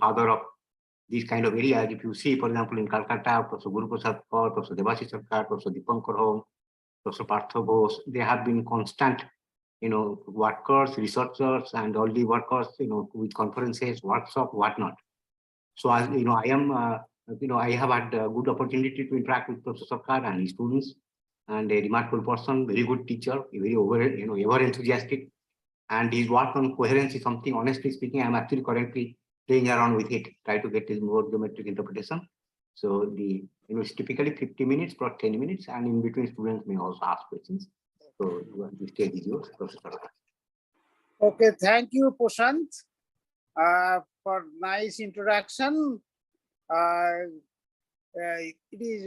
father of these kind of areas. If you see, for example, in Calcutta, Professor Guru Prasad Kaur, Professor Debasis Sarkar, Professor Dipankar Home, Professor Partha Bose, they have been constant, workers, researchers, and all the workers, with conferences, workshops, whatnot. So, as I am, I have had a good opportunity to interact with Professor Sarkar and his students, and a remarkable person, very good teacher, very ever enthusiastic, and his work on coherence is something. Honestly speaking, I am actually currently playing around with it, try to get this more geometric interpretation. So it's typically 50 minutes plus 10 minutes, and in between students may also ask questions. So the stage is yours, Professor. Okay, thank you, Prashant, for nice introduction. It is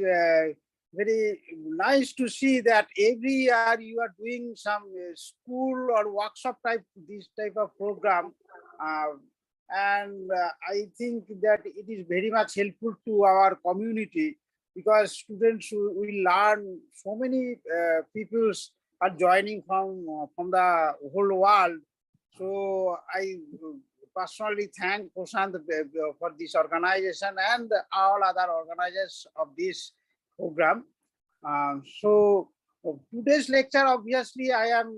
very nice to see that every year you are doing some school or workshop this type of program. And I think that it is very much helpful to our community, because students will learn. So many people are joining from the whole world. So I personally thank Prashant for this organization and all other organizers of this program. So today's lecture, obviously, I am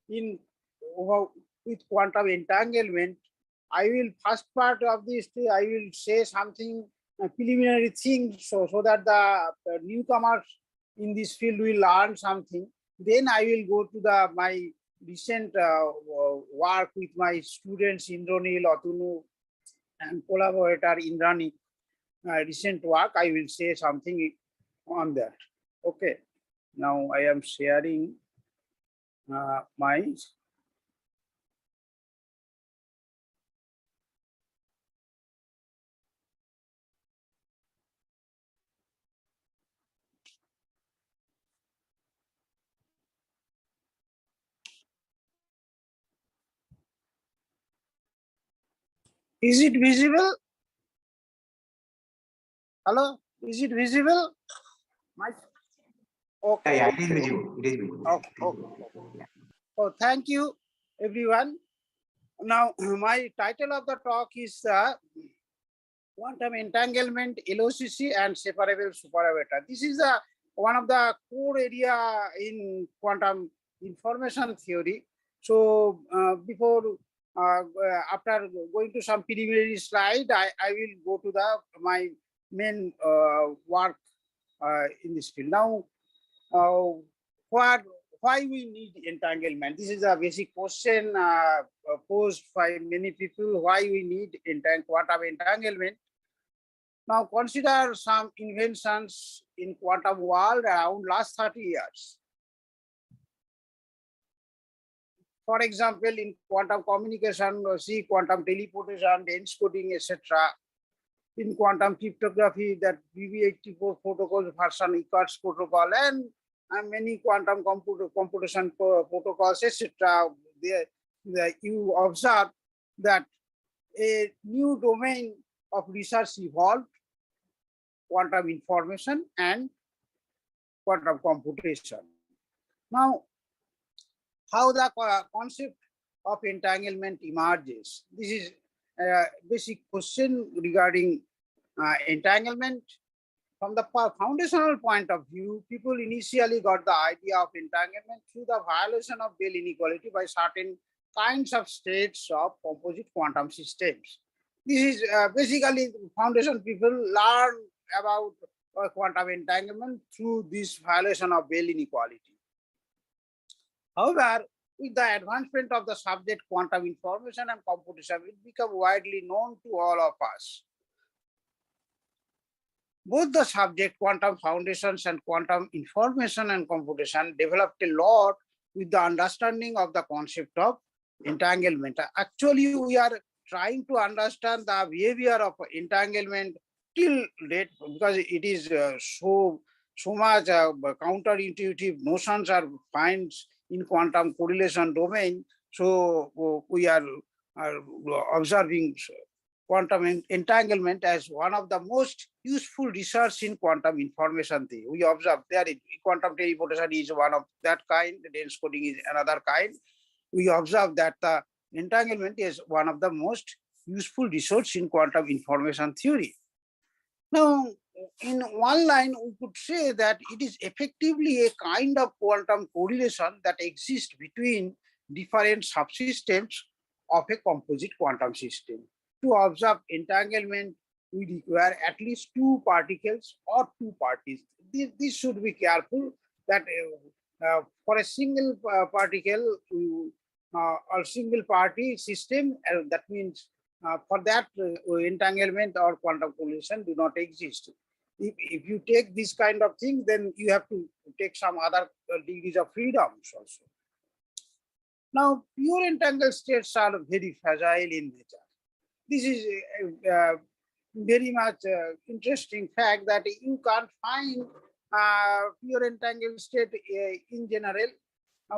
with quantum entanglement. I will first part of this, I will say something preliminary things, so that the newcomers in this field will learn something. Then I will go to my recent work with my students Indranil, Atunu, and collaborator Indrani. Recent work, I will say something on that. Okay, now I am sharing my Is it visible? Hello, is it visible? Okay. Yeah, it is visible. It is visible. Okay. Oh, thank you, everyone. Now, my title of the talk is Quantum Entanglement, LOCC and Separable Superoperator. This is one of the core area in quantum information theory. So before after going to some preliminary slide, I will go to my main work in this field. Now, why we need entanglement? This is a basic question posed by many people. Why we need quantum entanglement? Now consider some inventions in quantum world around last 30 years. For example, in quantum communication, see quantum teleportation, dense coding, etc. In quantum cryptography, that BB84 protocols version QIQT protocol, and many quantum computation protocols, etc. You observe that a new domain of research evolved: quantum information and quantum computation. Now, how the concept of entanglement emerges? This is a basic question regarding entanglement. From the foundational point of view, people initially got the idea of entanglement through the violation of Bell inequality by certain kinds of states of composite quantum systems. This is basically foundation people learn about quantum entanglement through this violation of Bell inequality. However, with the advancement of the subject quantum information and computation, it became widely known to all of us. Both the subject quantum foundations and quantum information and computation developed a lot with the understanding of the concept of entanglement. Actually, we are trying to understand the behavior of entanglement till date, because it is so much counterintuitive notions are found in quantum correlation domain. So we are observing quantum entanglement as one of the most useful research in quantum information theory. We observe there quantum teleportation is one of that kind, dense coding is another kind. We observe that the entanglement is one of the most useful resource in quantum information theory. Now, in one line, we could say that it is effectively a kind of quantum correlation that exists between different subsystems of a composite quantum system. To observe entanglement, we require at least two particles or two parties. This should be careful that for a single particle or single party system, that means for that entanglement or quantum correlation do not exist. If you take this kind of thing, then you have to take some other degrees of freedoms also. Now, pure entangled states are very fragile in nature. This is very much interesting fact that you can't find pure entangled state in general,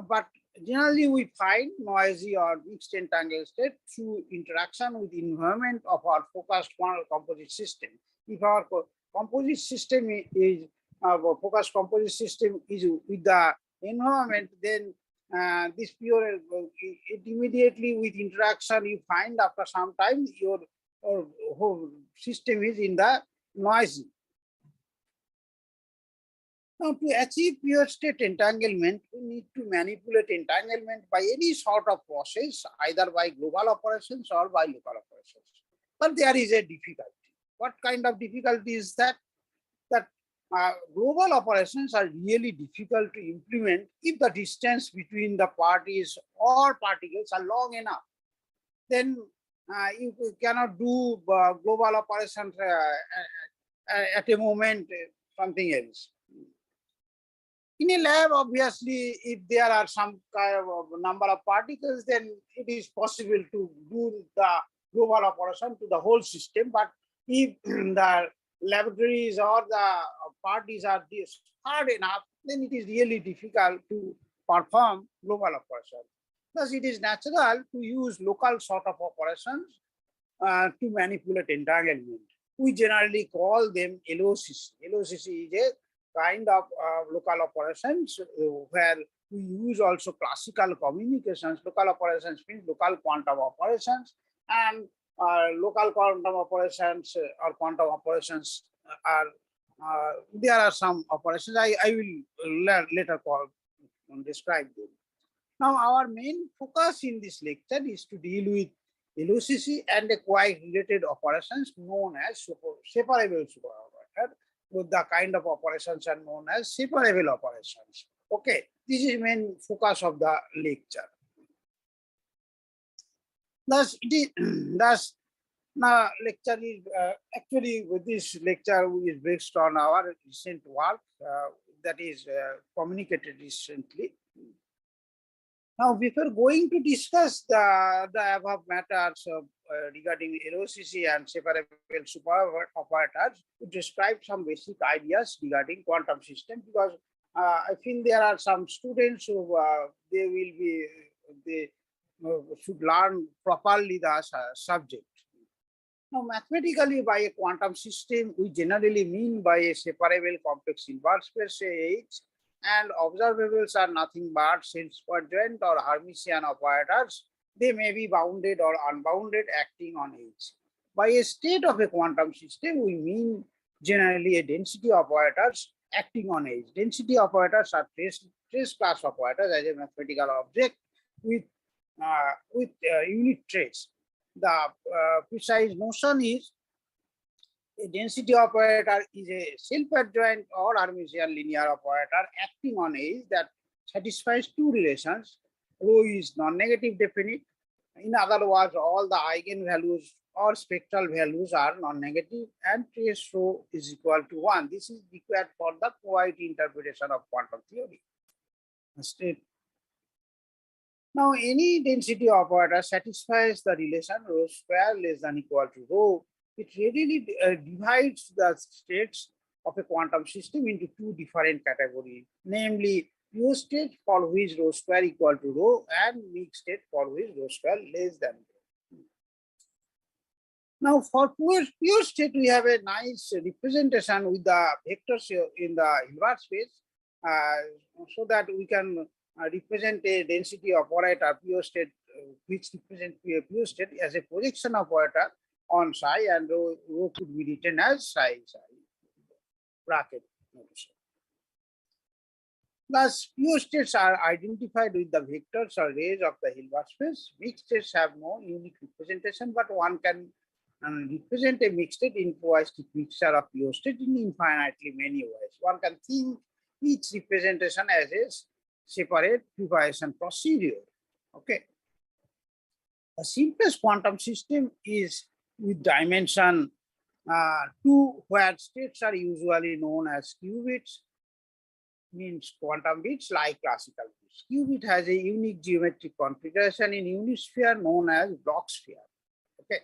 but generally we find noisy or mixed entangled state through interaction with environment of our focused composite system. If our composite system is focused composite system is with the environment, then this pure it immediately with interaction you find after some time your whole system is in the noisy. Now, to achieve pure state entanglement, we need to manipulate entanglement by any sort of process, either by global operations or by local operations. But there is a difficulty. What kind of difficulty is that? That global operations are really difficult to implement if the distance between the parties or particles are long enough. Then you cannot do global operations at a moment something else. In a lab, obviously, if there are some kind of number of particles, then it is possible to do the global operation to the whole system. But if the laboratories or the parties are hard enough, then it is really difficult to perform global operation. Thus, it is natural to use local sort of operations to manipulate entanglement. We generally call them LOCC. LOCC is a kind of local operations where we use also classical communications. Local operations means local quantum operations, and local quantum operations or quantum operations are there are some operations I will later describe them. Now, our main focus in this lecture is to deal with LOCC and the quite related operations known as separable superoperator. With the kind of operations are known as separable operations. Okay, this is main focus of the lecture. Thus, it is thus now lecture is actually with this lecture is based on our recent work that is communicated recently. Now, before going to discuss the above matters regarding LOCC and separable superoperators, to describe some basic ideas regarding quantum system, because I think there are some students who they should learn properly the subject. Now, mathematically, by a quantum system, we generally mean by a separable complex inverse space H, and observables are nothing but self-adjoint or Hermitian operators. They may be bounded or unbounded acting on H. By a state of a quantum system, we mean generally a density operators acting on H. Density operators are trace class operators as a mathematical object with unit trace. The precise notion is a density operator is a self-adjoint or Hermitian linear operator acting on H that satisfies two relations. Rho is non-negative definite. In other words, all the eigenvalues or spectral values are non-negative, and trace rho is equal to 1. This is required for the QIQT interpretation of quantum theory. Now, any density operator satisfies the relation rho square less than equal to rho. It readily divides the states of a quantum system into two different categories, namely pure state for which rho square equal to rho and mixed state for which rho square less than rho. Now, for pure state, we have a nice representation with the vectors in the Hilbert space, so that we can represent a density operator, pure state which represent pure state as a projection operator on psi, and rho could be written as psi bracket notation. Thus, pure states are identified with the vectors or rays of the Hilbert space. Mixed states have no unique representation, but one can represent a mixed state in poistic mixture of pure state in infinitely many ways. One can think each representation as a separate preparation procedure. Okay. The simplest quantum system is with dimension 2, where states are usually known as qubits, means quantum bits like classical bits. Qubit has a unique geometric configuration in unit sphere known as block sphere. Okay.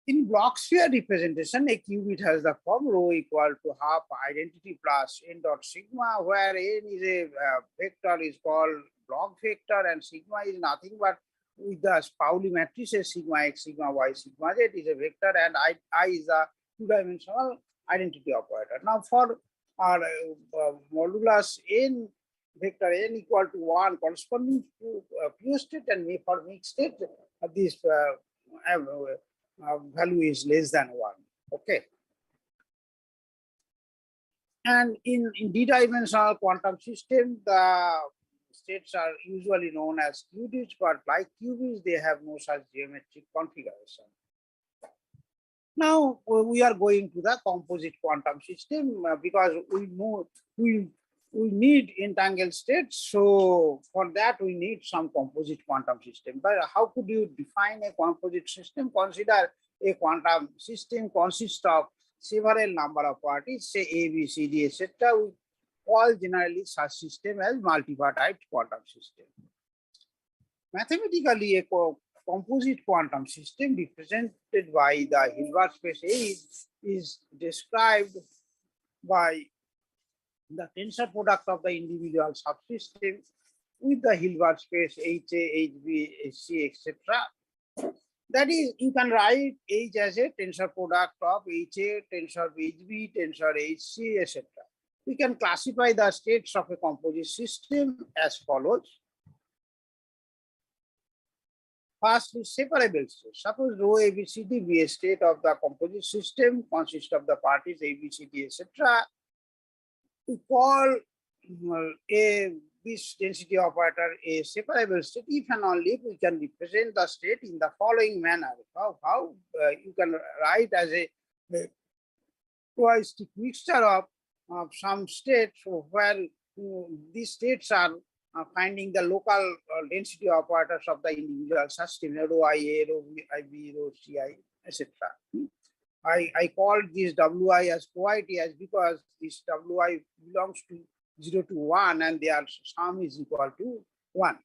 In block sphere representation, a qubit has the form rho equal to half identity plus n dot sigma, where n is a vector is called block vector, and sigma is nothing but with the Pauli matrices sigma x, sigma y, sigma z is a vector, and I is a two-dimensional identity operator. Now, for our modulus n, vector n equal to 1 corresponding to pure state, and for mixed state, this value is less than 1. Okay. And in d-dimensional quantum system, the states are usually known as qubits, but like qubits, they have no such geometric configuration. Now we are going to the composite quantum system because we know we need entangled states. So for that we need some composite quantum system. But how could you define a composite system? Consider a quantum system consists of several number of parties, say A, B, C, D, etc. We call generally such system as multipartite quantum system. Mathematically, a composite quantum system represented by the Hilbert space A is described by the tensor product of the individual subsystems with the Hilbert space HA, HB, HC, etc. That is, you can write H as a tensor product of HA, tensor of HB, tensor HC, etc. We can classify the states of a composite system as follows. Firstly, separable states. Suppose rho ABCD be a state of the composite system, consists of the parties ABCD, etc. We call this density operator a separable state if and only if we can represent the state in the following manner. How you can write as a poistic mixture of some states where these states are finding the local density operators of the individual system, rho IA, rho IB, rho CI, etc. I called this WI as QIT as because this WI belongs to 0 to 1 and their sum is equal to 1.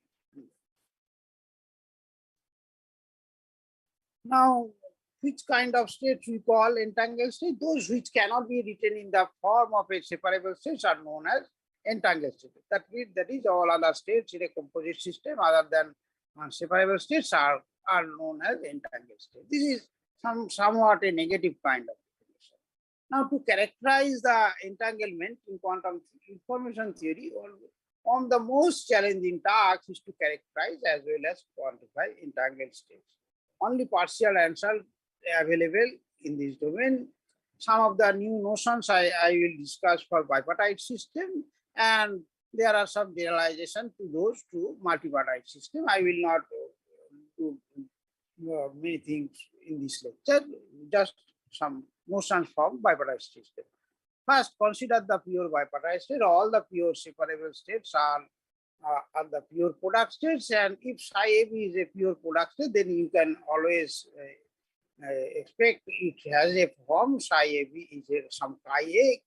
Now, which kind of states we call entangled state? Those which cannot be written in the form of a separable states are known as entangled state. That is all other states in a composite system other than separable states are known as entangled state. This is somewhat a negative kind of definition. Now, to characterize the entanglement in quantum information theory, one of the most challenging tasks is to characterize as well as quantify entangled states. Only partial answer available in this domain. Some of the new notions I will discuss for bipartite system, and there are some generalization to those two multipartite system. I will not do many things in this lecture, just some notions from bipartite system. First, consider the pure bipartite state. All the pure separable states are the pure product states, and if psi AB is a pure product state, then you can always expect it has a form psi AB is some chi A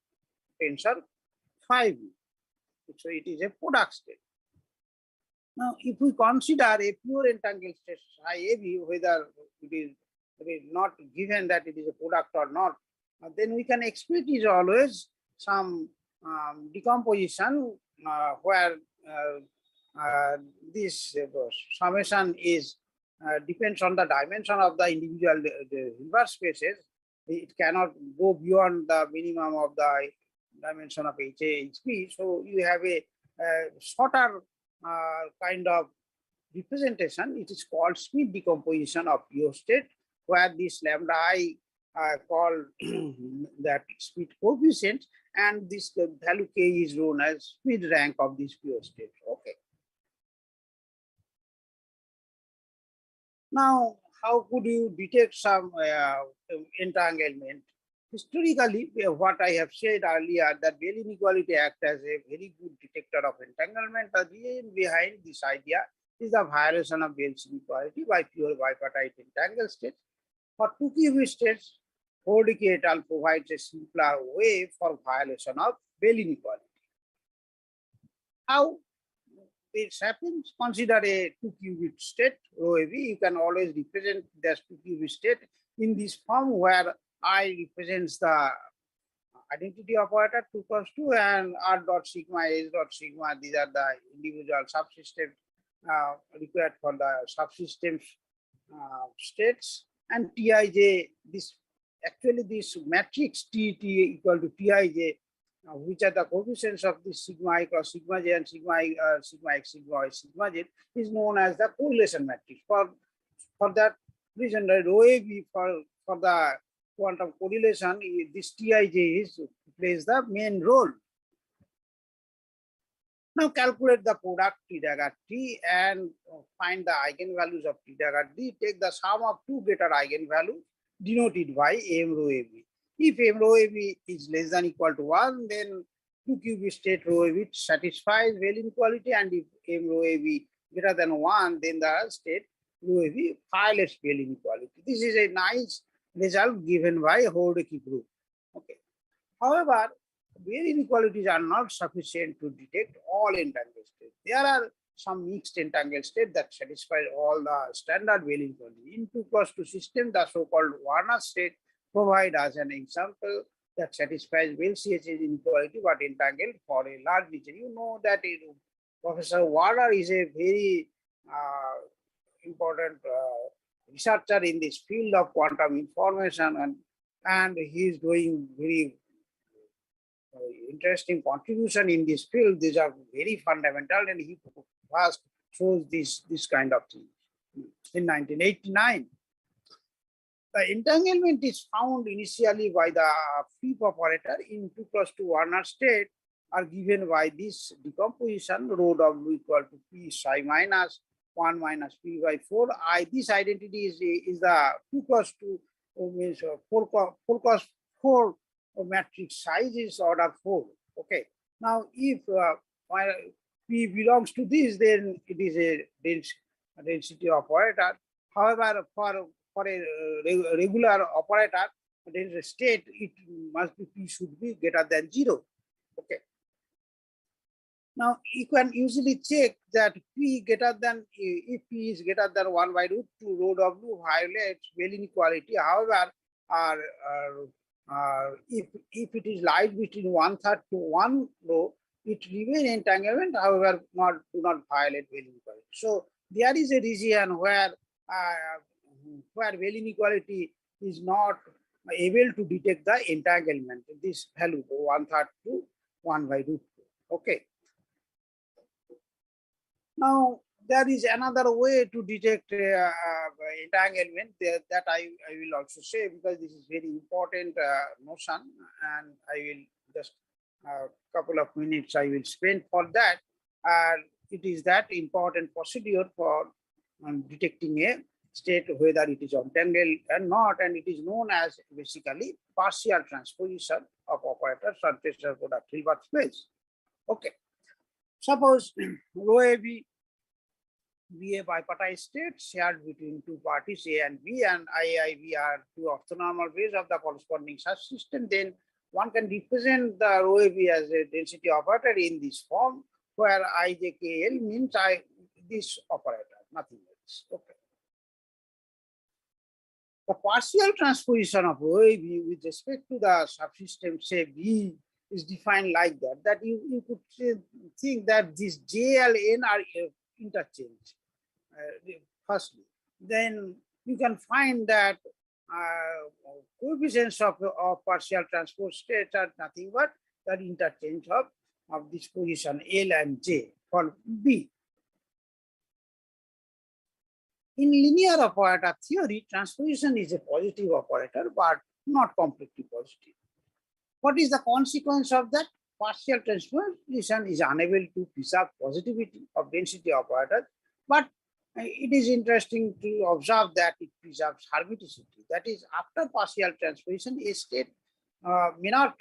tensor phi B. So it is a product state. Now, if we consider a pure entangled state psi AB, whether it is not given that it is a product or not, then we can expect is always some decomposition where this summation is depends on the dimension of the individual Hilbert spaces. It cannot go beyond the minimum of the dimension of HA, HB. So you have a shorter kind of representation, it is called Schmidt decomposition of pure state, where this lambda I called that Schmidt coefficient, and this value k is known as Schmidt rank of this pure state. Okay. Now, how could you detect some entanglement? Historically, what I have said earlier, that Bell inequality acts as a very good detector of entanglement. The reason behind this idea is the violation of Bell's inequality by pure bipartite entangled states. For two qubit states, Horde et al. Provides a simpler way for violation of Bell inequality. How this happens? Consider a two qubit state, rho AB. You can always represent this two qubit state in this form where I represents the identity operator 2 cross 2 and R dot sigma, S dot sigma. These are the individual subsystems required for the subsystems states, and Tij, this actually this matrix T equal to Tij, which are the coefficients of this sigma I cross sigma j and sigma I, sigma x sigma y sigma j, is known as the correlation matrix. For that reason, the rho AB for the quantum correlation, this Tij plays the main role. Now calculate the product T dagger T and find the eigenvalues of T dagger D. Take the sum of two greater eigenvalues denoted by M rho AB. If M rho AB is less than equal to 1, then two qubit state rho AB satisfies Bell inequality, and if M rho AB greater than 1, then the state rho AB violates Bell inequality. This is a nice result given by Horde group. Okay. However, Bell inequalities are not sufficient to detect all entangled states. There are some mixed entangled states that satisfy all the standard Bell inequality. In 2 cross 2 system, the so-called Werner state provide us an example that satisfies Bell CH inequality but entangled for a large region. You know that Professor Werner is a very important researcher in this field of quantum information, and he is doing very interesting contribution in this field. These are very fundamental, and he first shows this kind of thing in 1989. The entanglement is found initially by the flip operator in 2 cross 2 Werner state are given by this decomposition rho W equal to P psi minus 1 minus P by 4. This identity is the 2 cross 2 means 4 cross 4 matrix size is order 4. Okay. Now, if P belongs to this, then it is a density operator. However, for a regular operator, there is a state, it must be P should be greater than 0. Okay. Now you can usually check that P greater than, if P is greater than 1 by root 2, rho W violates Bell inequality. However, if it is lies between 1/3 to 1 rho, it remains entanglement, however, do not violate Bell inequality. So there is a region where Bell inequality is not able to detect the entanglement, this value 1/3 to 1 by root 2. Okay. Now there is another way to detect entanglement that I will also say, because this is very important notion, and I will just a couple of minutes I will spend for that. It is that important procedure for detecting a state whether it is entangled or not, and it is known as basically partial transposition of operators on tensor product Hilbert space. Okay. Suppose rho AB be a bipartite state shared between two parties A and B, and IIB are two orthonormal ways of the corresponding subsystem, then one can represent the rho AB as a density operator in this form, where IJKL means this operator, nothing else. Okay. The partial transposition of rho AB with respect to the subsystem, say B, is defined like that you could think that this J, L, N are interchanged. Firstly, then you can find that coefficients of partial transpose states are nothing but that interchange of this position L and J for B. In linear operator theory, transposition is a positive operator, but not completely positive. What is the consequence of that? Partial transposition is unable to preserve positivity of density operator, but it is interesting to observe that it preserves hermiticity. That is, after partial transposition, a state may not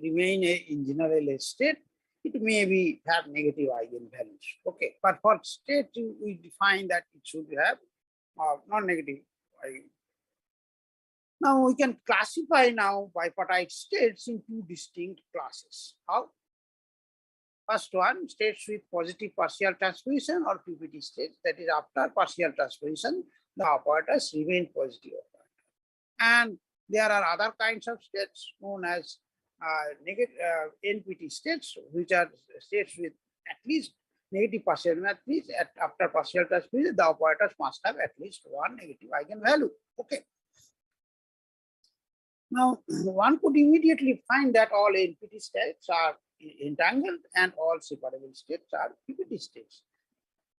remain in general a state. It may have negative eigenvalues. Okay, but for state, we define that it should have non-negative eigen. Now we can classify now bipartite states in two distinct classes. How? First one, states with positive partial transposition or PPT states. That is, after partial transposition, the operators remain positive operator. And there are other kinds of states known as negative NPT states, which are states with at least negative partial, at least after partial transposition, the operators must have at least one negative eigenvalue. Okay. Now, one could immediately find that all NPT states are entangled and all separable states are PPT states.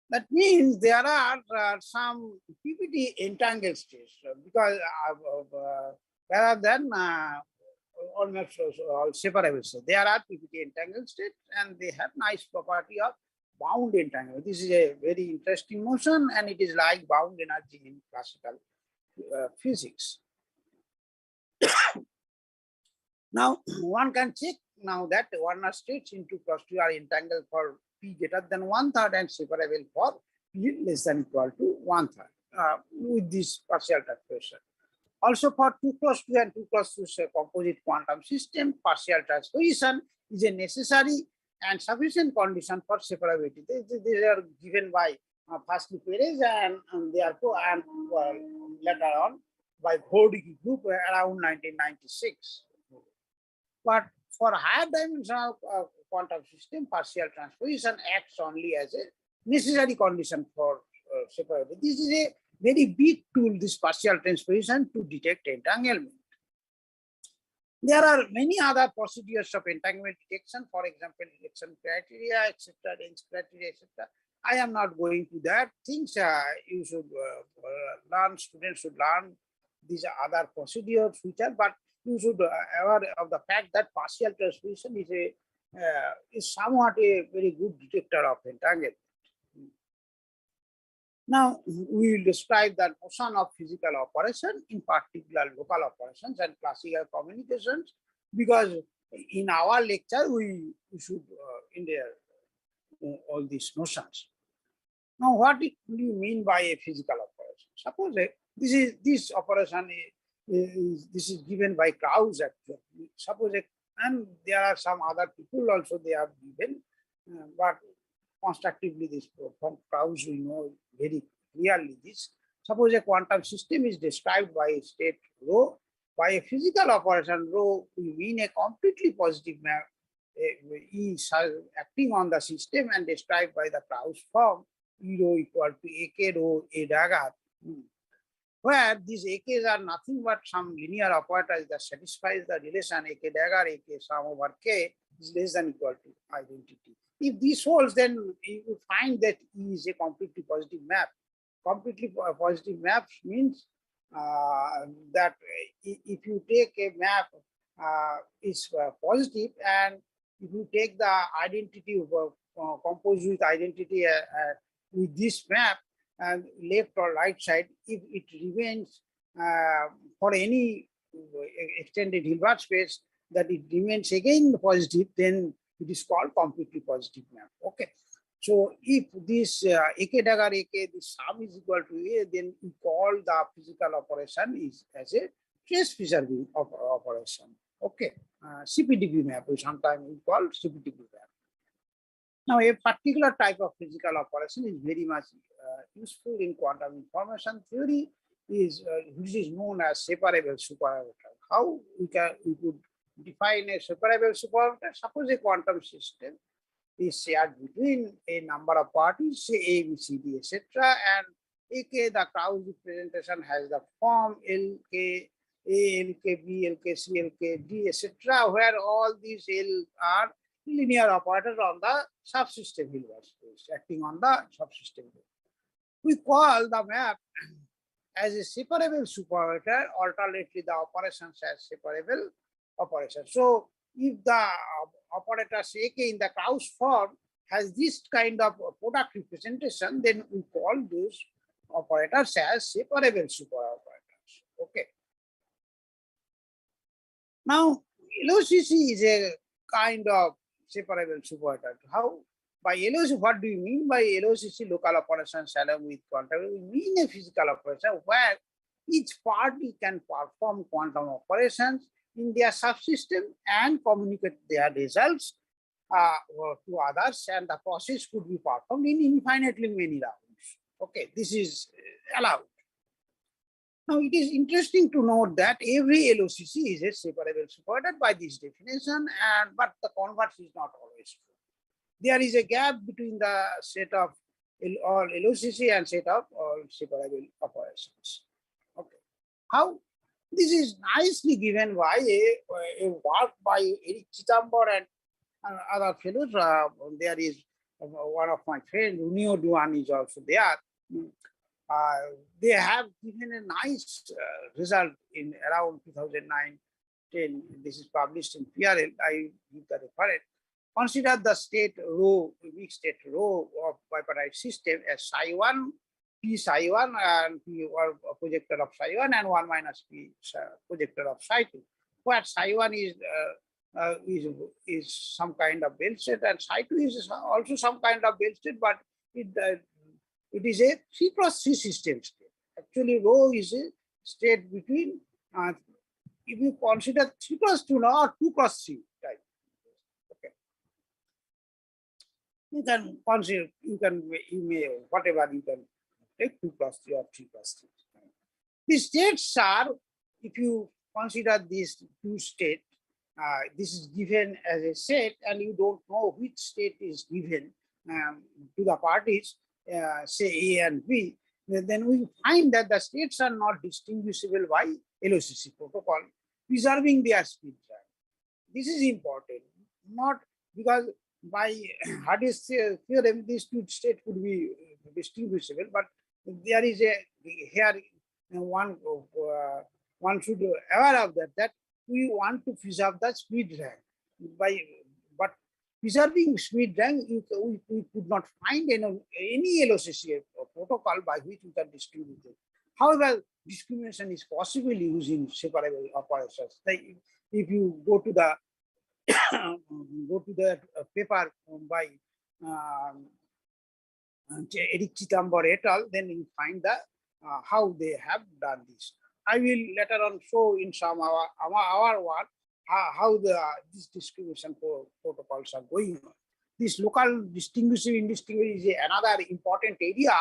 That means there are some PPT entangled states because rather than almost all separable states. There are PPT entangled states and they have nice property of bound entanglement. This is a very interesting notion and it is like bound energy in classical physics. Now, one can check now that Werner states in 2 + 2 are entangled for P greater than 1/3 and separable for P less than equal to 1/3 with this partial transposition. Also for 2 + 2 and 2 + 2 composite quantum system, partial transposition is a necessary and sufficient condition for separability. These are given by firstly Perez and therefore and later on by Gordy group around 1996. But for higher dimensional quantum system, partial transposition acts only as a necessary condition for separability. This is a very big tool, this partial transposition, to detect entanglement. There are many other procedures of entanglement detection, for example, detection criteria, etc., range criteria, etc. I am not going to that. Things you should learn, students should learn these other procedures, which are, but you should be aware of the fact that partial transposition is somewhat a very good detector of entanglement. Now, we will describe the notion of physical operation, in particular local operations and classical communications, because in our lecture, we should all these notions. Now, what do you mean by a physical operation? Suppose this operation this is given by Krauss actually. Suppose and there are some other people also they have given, but constructively this from Krauss we know very clearly this. Suppose a quantum system is described by a state rho. By a physical operation rho, we mean a completely positive map E acting on the system and described by the Krauss form E rho equal to AK rho A dagger, where these AKs are nothing but some linear operators that satisfies the relation AK dagger AK sum over K is less than equal to identity. If this holds, then you will find that E is a completely positive map. Completely positive map means that if you take a map is positive, and if you take the identity of composed with identity with this map and left or right side, if it remains for any extended Hilbert space that it remains again positive, then it is called completely positive map. Okay. So if this AK dagger AK, this sum is equal to A, then we call the physical operation is as a trace preserving operation. Okay. CPDB map, we sometimes we call CPDB map. Now, a particular type of physical operation is very much useful in quantum information theory, which is known as separable superoperator. How we could define a separable superoperator? Suppose a quantum system is shared between a number of parties, say A, B, C, D, etc. And AK, the Krauss representation has the form LK, A, LK, B, LK, C, LK, D, etc., where all these L are linear operators on the subsystem Hilbert space, acting on the subsystem. We call the map as a separable superoperator, alternately the operations as separable operations. So if the operator AK in the Krauss form has this kind of product representation, then we call those operators as separable superoperators. Okay. Now, LOCC is a kind of separable superoperator. How? By LOCC, what do you mean by LOCC, local operations along with quantum? We mean a physical operation where each party can perform quantum operations in their subsystem and communicate their results to others, and the process could be performed in infinitely many rounds. Okay, this is allowed. Now, it is interesting to note that every LOCC is a separable superoperator by this definition, but the converse is not always true. There is a gap between the set of all LOCC and set of all separable operations. Okay, how? This is nicely given by a work by Chitambar and other fellows. There is one of my friends, Unio Duan, is also there. They have given a nice result in around 2009-10. This is published in PRL. I give the reference. Consider the state rho, weak state rho of bipartite system as psi 1, p psi 1, and p or projector of psi 1, and 1 minus p projector of psi 2, where psi 1 is some kind of belt state, and psi 2 is also some kind of belt state, but it is a 3 cross 3 system state. Actually, rho is a state between, if you consider 3 cross 2 now, or 2 cross 3 type. Okay. You can consider, you may, whatever you can take 2 cross 3 or 3 cross 3. These states are, if you consider these two states, this is given as a set, and you don't know which state is given to the parties, say A and B, then we find that the states are not distinguishable by LOCC protocol, preserving their speed drag. This is important, not because by Hardy's theorem, these two states could be distinguishable, but there is a here one should be aware of that we want to preserve the speed drag but preserving speed drag, we could not find any LOCC protocol by which we can distinguish it. However, discrimination is possible using separable operations. Like if you go to the paper by Eric Chitambar et al., then you find the how they have done this. I will later on show in some our work how these discrimination protocols are going on. This local distinguishing indistinguishable is another important area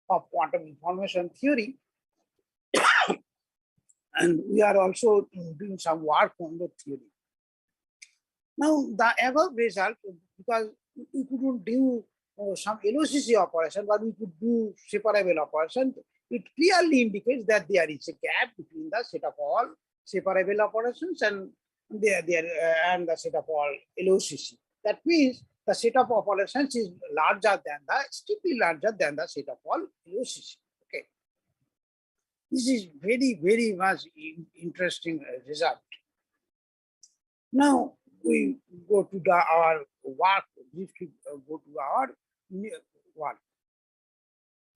of quantum information theory. And we are also doing some work on the theory. Now, the above result, because we couldn't do some LOCC operation, but we could do separable operation, it clearly indicates that there is a gap between the set of all separable operations and the set of all LOCC. That means the set of operations is strictly larger than the set of all LOCC. Okay. This is very, very much interesting result. Now we go to our work, briefly go to our work.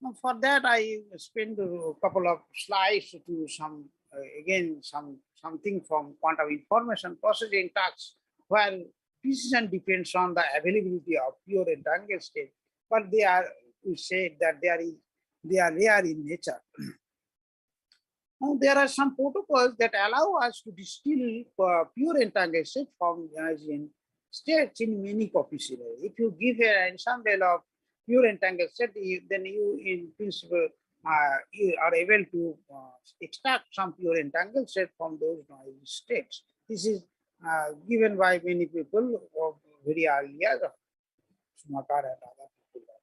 Now for that, I spend a couple of slides to something from quantum information processing tasks, where precision depends on the availability of pure entangled state, but we say that they are rare in nature. Now, there are some protocols that allow us to distill pure entangled state from Gaussian states in many copies. If you give an ensemble of pure entangled state, then you in principle you are able to extract some pure entangled state from those noisy states. This is given by many people very earlier, Schumacher and other people.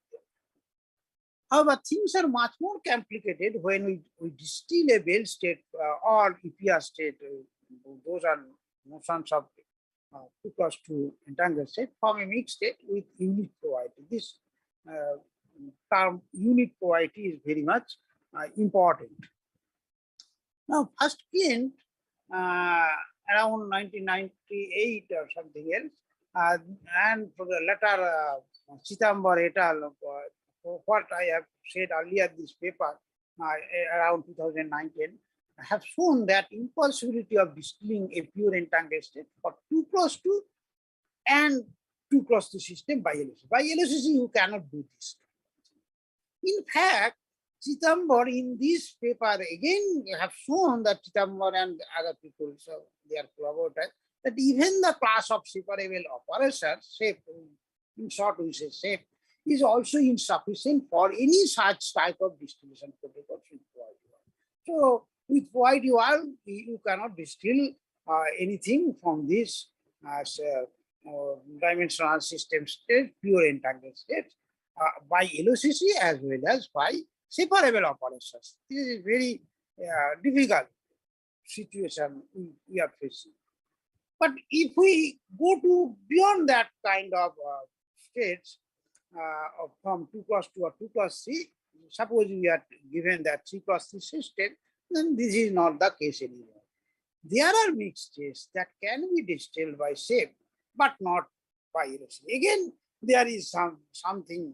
However, things are much more complicated when we distill a Bell state or EPR state. Those are notions of 2 + 2 entangled state from a mixed state with unit provided. This term unit probability is very much important. Now, first came around 1998 or something else, and for the latter Chitambar et al. What I have said earlier, this paper around 2019 have shown that impossibility of distilling a pure entangled state for 2x2 and 2x2 system by LOCC. By LOCC, you cannot do this. In fact, Chitambar in this paper again have shown that Chitambar and other people, so they are collaborators, that even the class of separable operators, shape, in short we say shape, is also insufficient for any such type of distillation protocols with QIQT. So with QIQT, you cannot distill anything from this dimensional system state, pure entangled state, by LOCC as well as by separable operations. This is very difficult situation we are facing. But if we go to beyond that kind of states from 2x2 or 2x3, suppose we are given that 3x3 system, then this is not the case anymore. There are mixed states that can be distilled by shape, but not by LOCC. Again, there is something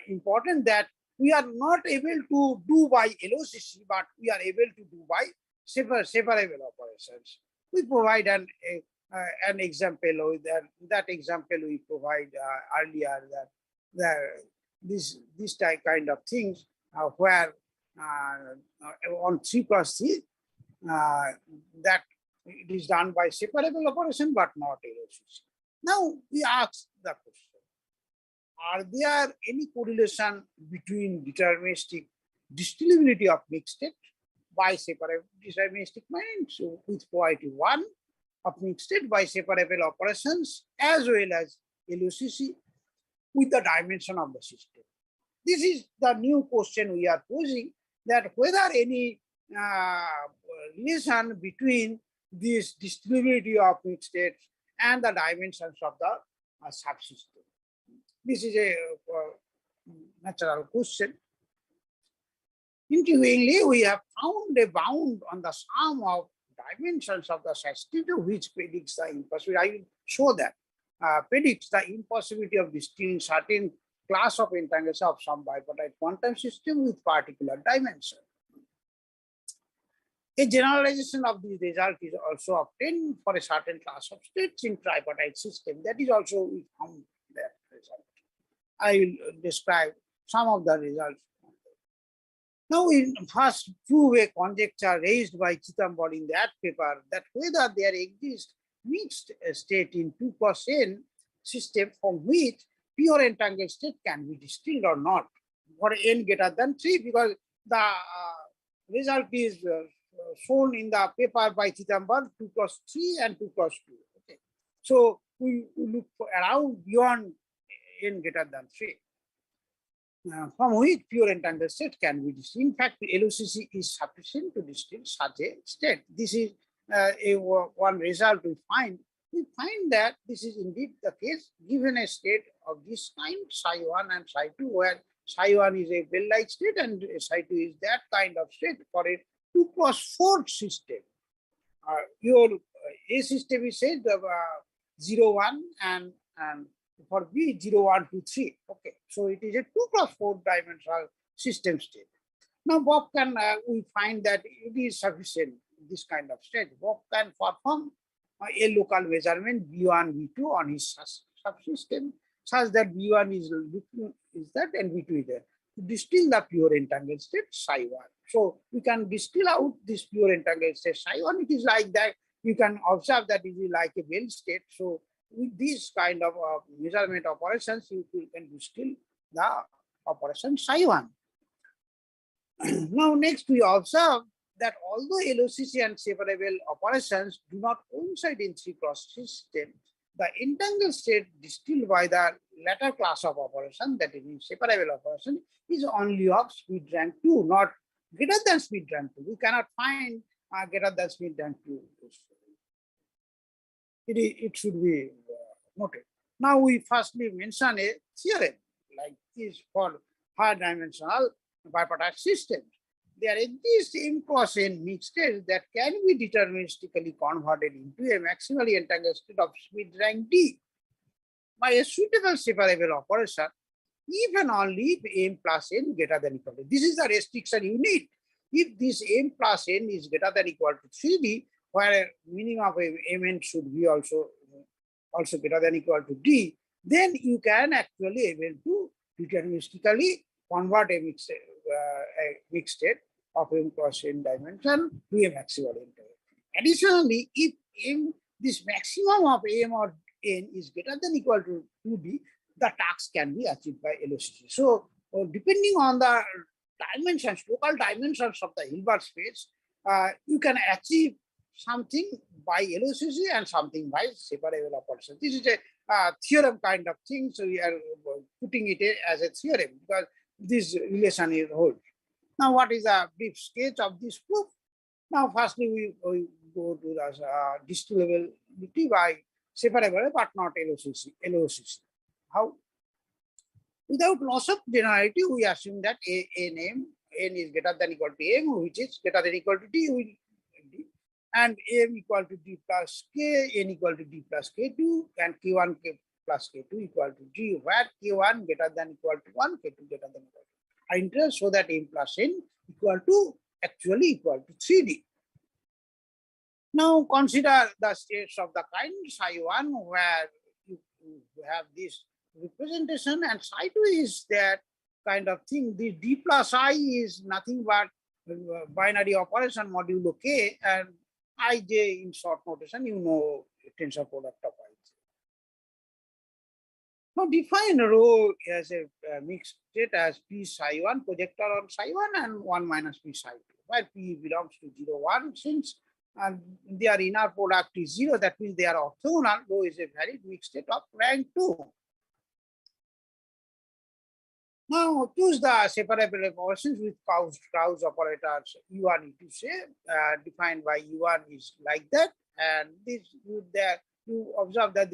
important that we are not able to do by LOCC, but we are able to do by separable operations. We provide an example with that example we provide earlier, that this type kind of things where on 3x3 that it is done by separable operation but not LOCC. Now we ask the question: are there any correlation between deterministic distillability of mixed state by separable deterministic mind, so with QIQT1 of mixed state by separable operations as well as LOCC with the dimension of the system? This is the new question we are posing, that whether any relation between this distillability of mixed states and the dimensions of the subsystem. This is a natural question. Intuitively, we have found a bound on the sum of dimensions of the subsystem which predicts the impossibility. I will show that. Predicts the impossibility of distilling certain class of entanglement of some bipartite quantum system with particular dimension. A generalization of this result is also obtained for a certain class of states in tripartite system. That is also we found that result. I will describe some of the results. Now, in first prove a conjecture raised by Chitambar in that paper that whether there exists mixed state in 2x(n) system from which pure entangled state can be distilled or not for n greater than 3, because the result is shown in the paper by Chitambar 2x3 and 2x2. Okay. So we look for around beyond n greater than 3. From which pure entangled state can be distilled. In fact, LOCC is sufficient to distill such a state. This is one result we find. We find that this is indeed the case given a state of this kind, psi1 and psi2, where psi1 is a bell-like state and psi2 is that kind of state for a 2x4 system. Your A system is said 0, 1 and for B 0, 1, 2, 3. Okay, so it is a 2x4 dimensional system state. Now Bob can we find that it is sufficient, this kind of state. Bob can perform a local measurement V1, V2 on his subsystem such that V1 is that and V2 is there to distill the pure entangled state psi1. So we can distill out this pure entangled state psi1. It is like that. You can observe that it is like a bell state. So with these kind of measurement operations, you can distill the operation psi1. Now next we observe that although LOCC and separable operations do not coincide in 3x system, the entangled state distilled by the latter class of operation, that is separable operation, is only of speed rank 2, not greater than speed rank 2. We cannot find greater than speed rank 2. It should be noted. Now we firstly mention a theorem like this for higher dimensional bipartite systems. There exists M cross N mixed states that can be deterministically converted into a maximally entangled state of Schmidt rank D by a suitable separable operation if and only if M plus N greater than equal to. This is the restriction you need. If this M plus N is greater than equal to 3D, where minimum of Mn should be also greater than equal to D, then you can actually able to deterministically convert a mixed state of M cross N dimension to a maximal integral. Additionally, if this maximum of M or N is greater than equal to 2D, the task can be achieved by LOCC. So, depending on the dimensions, local dimensions of the Hilbert space, you can achieve something by LOCC and something by separable operation. This is a theorem kind of thing, so we are putting it as a theorem because this relation is holds. Now, what is a brief sketch of this proof? Now, firstly, we go to the distillability by separable but not LOCC. How? Without loss of generality, we assume that N is greater than equal to M, which is greater than equal to D, and M equal to D plus K, N equal to D plus K2, and K1 K plus K2 equal to G, where K1 greater than equal to 1, K2 greater than equal to enter, so that M plus N actually equal to 3D. Now consider the states of the kind psi 1 where you have this representation and psi 2 is that kind of thing. The D plus I is nothing but binary operation modulo K, and Ij in short notation, you know, tensor product of Ij. Now define rho as a mixed state as P psi 1 projector on psi 1 and 1 minus P psi 2, where P belongs to 0, 1, since their inner product is 0, that means they are orthogonal. Rho is a valid mixed state of rank 2. Now choose the separable operations with Krauss operators U1, E2 say, defined by U1 is like that, and this you observe that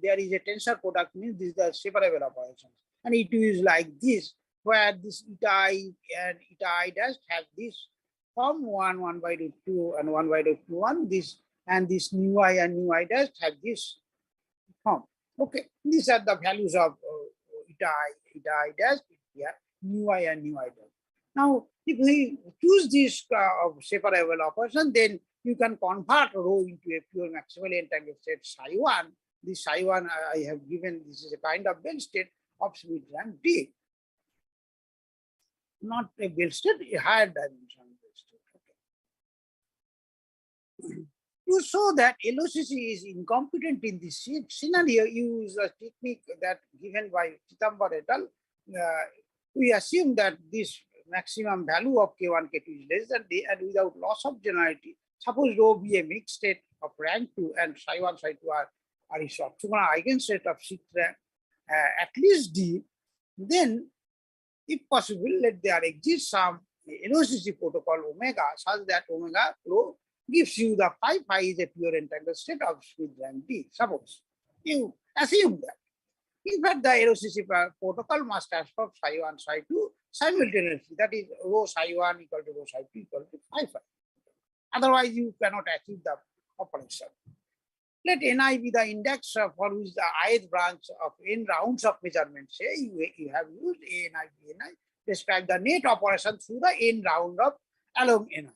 there is a tensor product, means this is the separable operations, and E2 is like this, where this eta I and eta I dash have this form 1 by root 2 and 1 by root 1, this and this nu I and nu I dash have this form. Okay, these are the values of eta I dash, yeah, nu I and nu I dash. Now, if we choose this separable operation, then you can convert rho into a pure maximally entangled state psi 1. This psi 1 I have given, this is a kind of Bell state of Schmidt rank D. Not a Bell state, a higher dimension Bell state. Okay. To show that LOCC is incompetent in this scenario, use a technique that given by Chitambar et al. We assume that this maximum value of K1, K2 is less than D, and without loss of generality, suppose rho be a mixed state of rank 2 and psi 1, psi 2 are its orthogonal eigenstate of 6 rank, at least D, then if possible, let there exist some LOCC protocol omega such that omega rho gives you the phi is a pure entangled state of Schmidt rank D. Suppose you assume that. In fact, the LOCC protocol must transfer psi 1, psi 2 simultaneously. That is, rho psi 1 equal to rho psi 2 equal to phi. Otherwise, you cannot achieve the operation. Let Ni be the index for which the ith branch of n rounds of measurement. Say you have used Ani, Bni, describe the net operation through the n round of along Ni.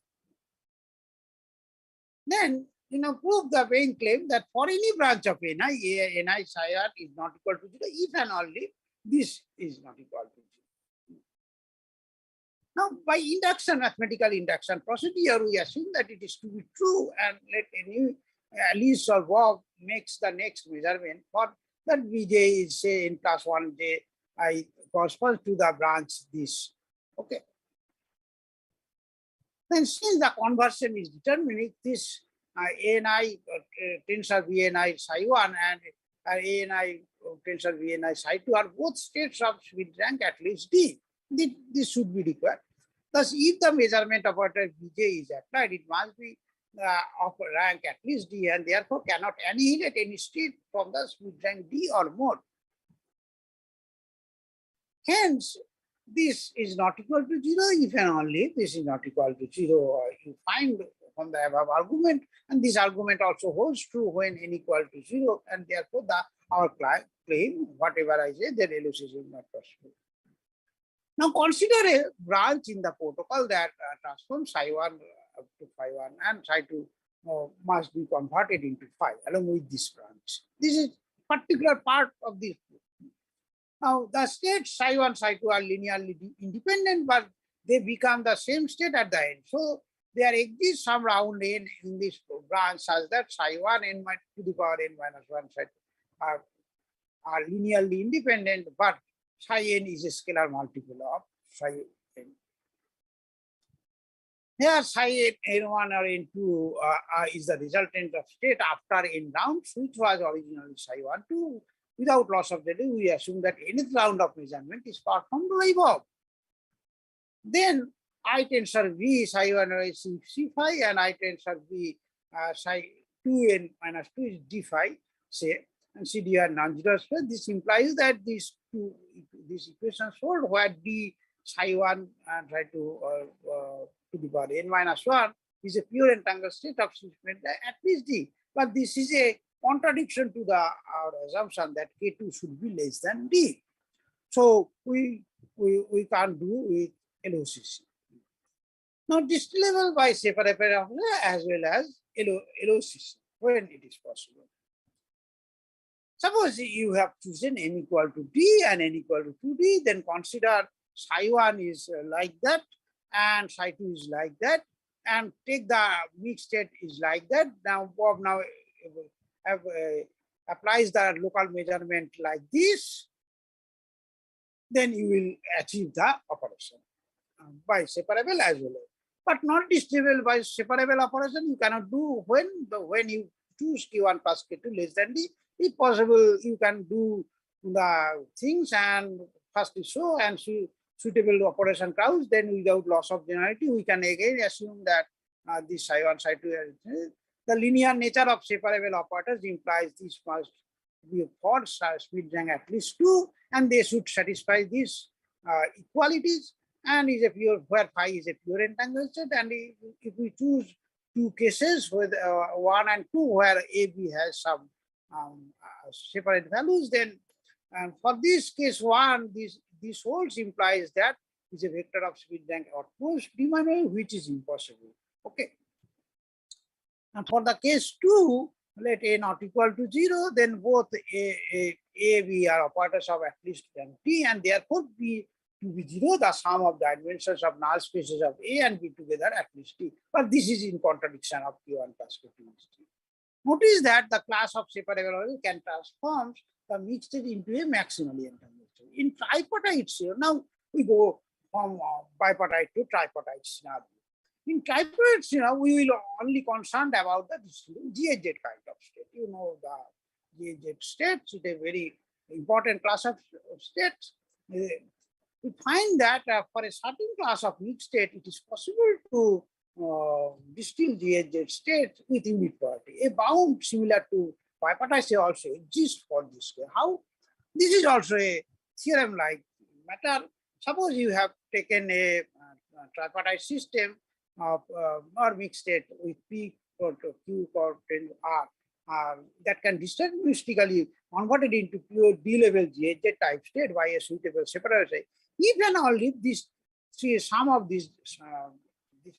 Then, prove the main claim that for any branch of Ni, Ni psi r is not equal to 0 if and only this is not equal to 0. Now, by induction, mathematical induction procedure, we assume that it is to be true, and let any Alice or Bob makes the next measurement for that Vj is say n plus 1 j I corresponds to the branch this. Okay. Then since the conversion is determining, this Ani tensor Vni psi 1 and Ani tensor Vni psi 2 are both states of Schmidt rank at least D. This should be required. Thus, if the measurement operator Vj is applied, it must be of rank at least D, and therefore cannot annihilate any state from the Schmidt rank D or more. Hence, this is not equal to 0 if and only if this is not equal to 0. You find from the above argument, and this argument also holds true when n equal to 0, and therefore our claim, whatever I say, that LOCC is not possible. Now consider a branch in the protocol that transforms psi1 up to phi1 and psi2 must be converted into phi along with this branch. This is particular part of this. Now the states psi1, psi2 are linearly independent, but they become the same state at the end. So there exists some round n in this branch such that psi1 n to the power n minus 1 psi2 are linearly independent, but psi n is a scalar multiple of psi n. Here psi n1 or n2 is the resultant of state after n rounds, which was originally psi1 2. Without loss of data, we assume that nth round of measurement is performed by above. Then I tensor V psi1 is C phi and I tensor V psi2 n minus 2 is D phi, say, and CD are non-zero square. This implies that these equations hold where D psi1 and psi2 to the power n minus 1 is a pure entangled state of Schmidt at least D. But this is a contradiction to our assumption that K2 should be less than D. So we can't do with LOCC. Now distillable by separable as well as LOCC when it is possible. Suppose you have chosen n equal to D and n equal to 2D, then consider psi1 is like that and psi2 is like that, and take the mixed state is like that. Now Bob now applies the local measurement like this, then you will achieve the operation by separable as well. But not distillable by separable operation you cannot do when you choose Q1 plus K2 less than D. If possible, you can do the things and first show and see suitable operation counts, then without loss of generality, we can again assume that this psi1, psi2, the linear nature of separable operators implies this must be for Schmidt rank at least 2, and they should satisfy these equalities, and is a pure where phi is a pure entangled state. And if we choose two cases with 1 and 2 where AB has some separate values, then for this case 1, this holds implies that is a vector of Schmidt rank outpost D minus, which is impossible. Okay. And for the case 2, let A not equal to 0, then both A, B are operators of at least rank T, and therefore B to be 0, the sum of the dimensions of null spaces of A and B together at least T. But this is in contradiction of Q1 plus Q2 is T. Notice that the class of separable can transform the mixed state into a maximally entangled state. In tripartite scenario, now we go from bipartite to tripartite scenario. In tripartite scenario, we will only concerned about the GHZ kind of state. You know the GHZ states is a very important class of states. We find that for a certain class of mixed state, it is possible to distill GHZ state with unit property. A bound similar to bipartite also exists for this case. How? This is also a theorem-like matter. Suppose you have taken a tripartite system of or mixed state with P or Q or R that can deterministically converted into pure D-level GHZ type state by a suitable separator. If and only this sum of this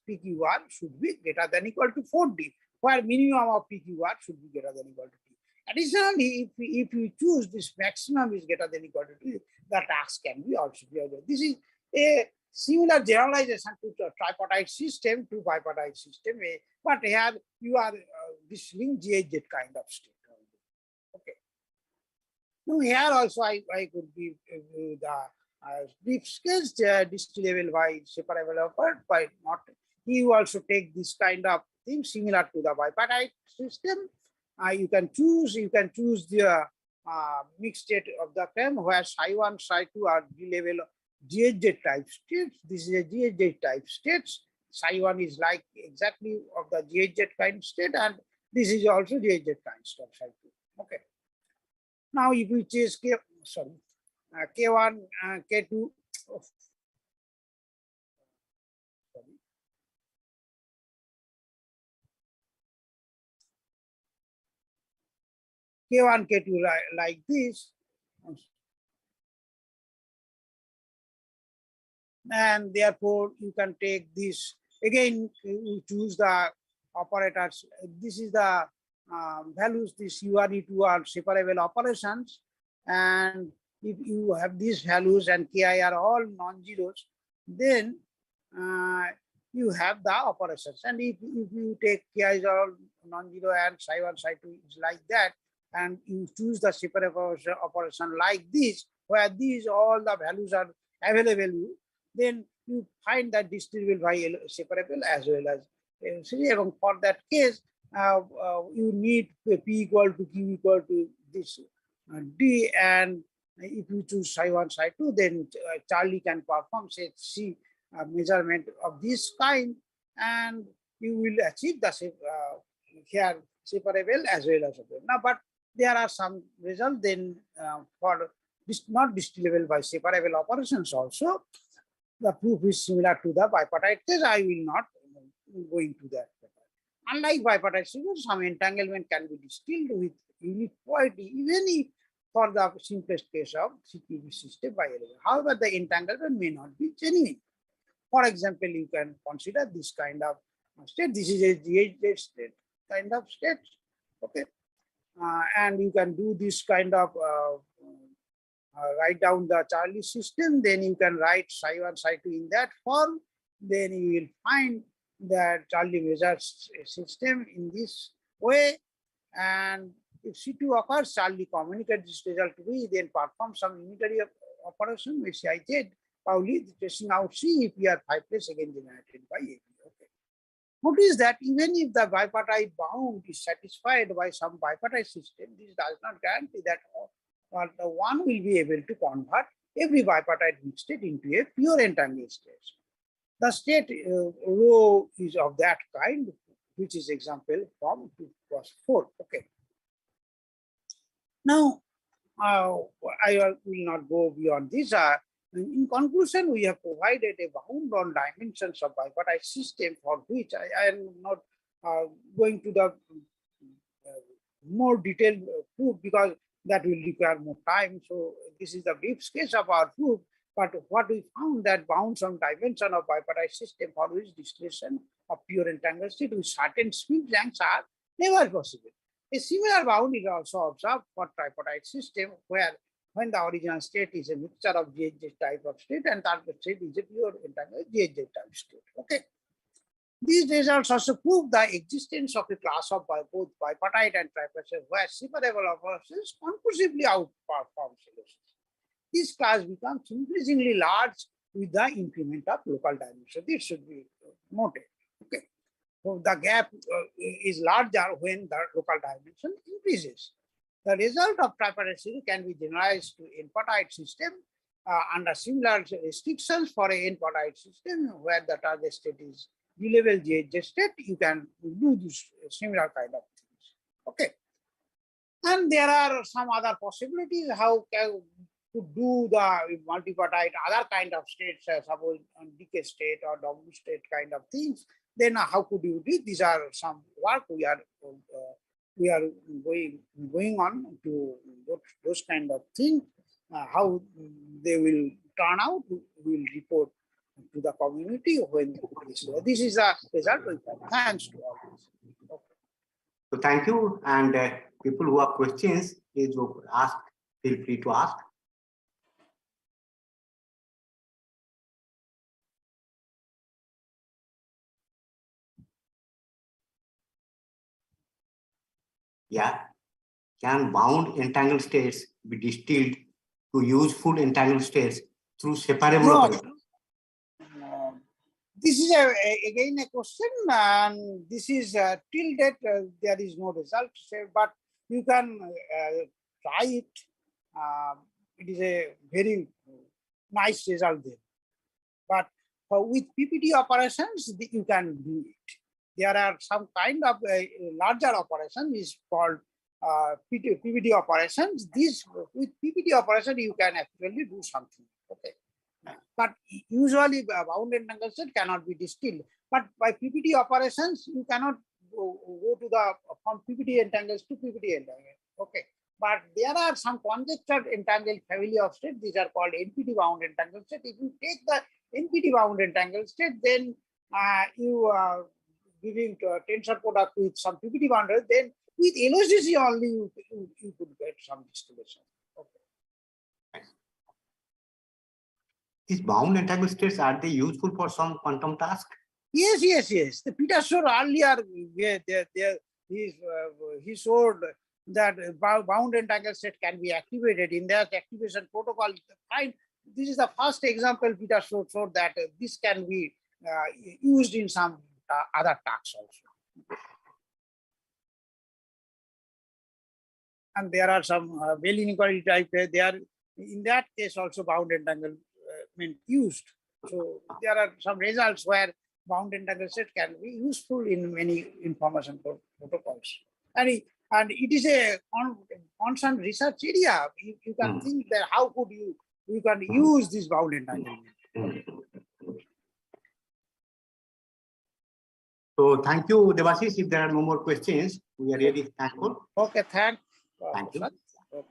PQR should be greater than equal to 4D, where minimum of PQR should be greater than equal to T. Additionally, if you choose this maximum is greater than equal to T, the task can be also be other. This is a similar generalization to the tripartite system to bipartite system, but here you are distilling GHZ kind of state. Okay. Now here also I could give the brief sketch distillable by separable operator, by not. You also take this kind of thing similar to the bipartite system. You can choose the mixed state of the frame where psi1, psi2 are D-level GHZ type states. This is a GHZ type states. Psi1 is like exactly of the GHZ kind state, and this is also GHZ kind state of psi2. Okay. Now if we choose K1, K2, K1, K2 like this. And therefore, you can take this. Again, you choose the operators. This is the values, this U1, E2 are separable operations. And if you have these values and Ki are all non-zeros, then you have the operations. And if you take Ki is all non-zero and psi1, psi2 is like that, and you choose the separable operation like this, where these all the values are available, then you find that distributable by separable as well as LCD. For that case, you need P equal to Q equal to this D, and if you choose psi1, psi2, then Charlie can perform say C measurement of this kind, and you will achieve the here separable as well as separable. Now, but there are some results then for not distillable by separable operations also. The proof is similar to the bipartite case. I will not go into that. Unlike bipartite systems, some entanglement can be distilled with unique quality, even if for the simplest case of CQB system by element. However, the entanglement may not be genuine. For example, you can consider this kind of state. This is a GH state kind of state. Okay. And you can do this kind of write down the Charlie system, then you can write psi1, psi2 in that form. Then you will find that Charlie measures a system in this way. And if C2 occurs, Charlie communicates this result to me, then perform some unitary operation with Cij, Pauli, tracing out C if we are 5 place again generated by AB. Okay. Notice that even if the bipartite bound is satisfied by some bipartite system, this does not guarantee that the one will be able to convert every bipartite mixed state into a pure entangled state. The state rho is of that kind, which is example from 2+4. Okay. Now, I will not go beyond this. In conclusion, we have provided a bound on dimensions of bipartite system, for which I am not going to the more detailed proof because that will require more time. So this is the brief sketch of our proof. But what we found that bounds on dimension of bipartite system for which distillation of pure entangled state with certain Schmidt ranks are never possible. A similar bound is also observed for tripartite system, where when the original state is a mixture of GHZ type of state and target state is a pure entangled GHZ type state. Okay. These results also prove the existence of a class of both bipartite and tripartite where separable operations conclusively outperform solutions. This class becomes increasingly large with the increment of local dimension. This should be noted. Okay. So the gap is larger when the local dimension increases. The result of tripartite system can be generalized to n-partite system under similar restrictions for a n-partite system where the target state is D-level GHZ state. You can do this similar kind of things. Okay. And there are some other possibilities how can to do the multipartite other kind of states, suppose decay state or W state kind of things. Then how could you do? These are some work we are going on to those kind of things. How they will turn out, we will report to the community when this is a result. Thanks to all this. Okay. So thank you, and people who have questions, please ask. Feel free to ask. Yeah, can bound entangled states be distilled to useful entangled states through separable operators? This is again a question, and this is till date there is no result, but you can try it. It is a very nice result there. But with PPT operations, you can do it. There are some kind of larger operation is called PPT operations. This with PPT operation you can actually do something. Okay, but usually bound entangled state cannot be distilled. But by PPT operations you cannot go to the from PPT entangles to PPT entangled. Okay, But there are some conjectured entangled family of states. These are called NPT bound entangled state. If you take the NPT bound entangled state, then you are giving a tensor product with some PPT boundary, then with LOCC only you could get some distillation. Okay. These bound entangled states, are they useful for some quantum task? Yes, yes, yes. The Peter showed earlier, he showed that bound entangled state can be activated in that activation protocol. This is the first example Peter showed that this can be used in some other tasks also. And there are some Bell inequality type. They are in that case also bound entanglement used. So there are some results where bound entangled state can be useful in many information protocols. And it is a constant research area. You can think that how could you can use this bound entanglement. So thank you, Debasis. If there are no more questions, we are really thankful. Okay, thank you. you.